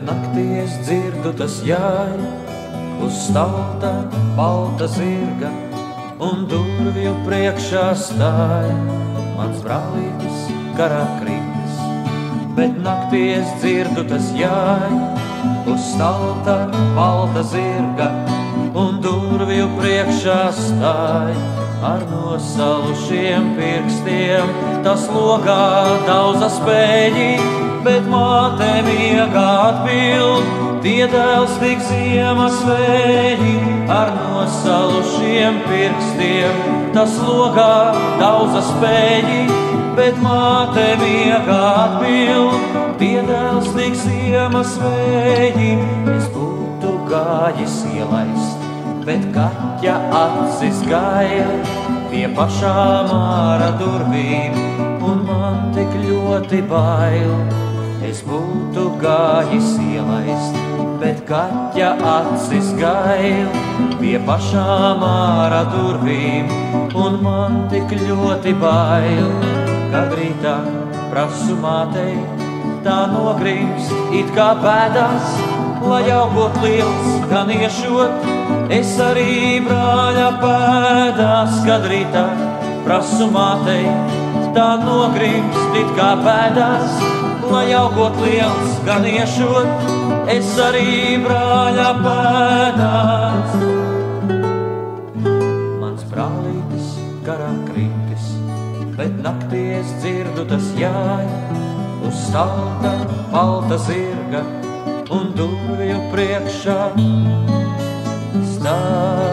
naktī es dzirdu tas jāj uz stalta balta zirga un durvju priekšā stāj mans brālītis karā kritis. Bet naktī es dzirdu tas jāj uz stalta balta zirga un durvju priekšā stāj ar nosalušiem pirkstiem. Tas logā dauza spēļi, bet māte miegā atbild. Tie dēls tik ziemas vēļi ar nosalušiem pirkstiem. Tas logā dauza spēļi, bet māte miegā atbild. Tie dēls tik ziemas vēļi, es būtu gājis ielaist, bet kaķa acis gaila pie pašām ārā durvīm, un man tik ļoti bail. Es būtu gājis ielaist, bet kaķa acis gaila pie pašām ārā durvīm, un man tik ļoti bail. Kad rītā prasu mātei, tā nogrimst it kā pēdās, lai augot liels gan iešot, es arī brāļa pēdās. Kad rītā prasu mātei, tā nogrimst it kā pēdās, lai augot liels gan iešot, es arī brāļa pēdās. Mans brālītis karā kritis, bet naktī es dzirdu tas jāj uz stalta balta zirga un durvju priekšā stāj.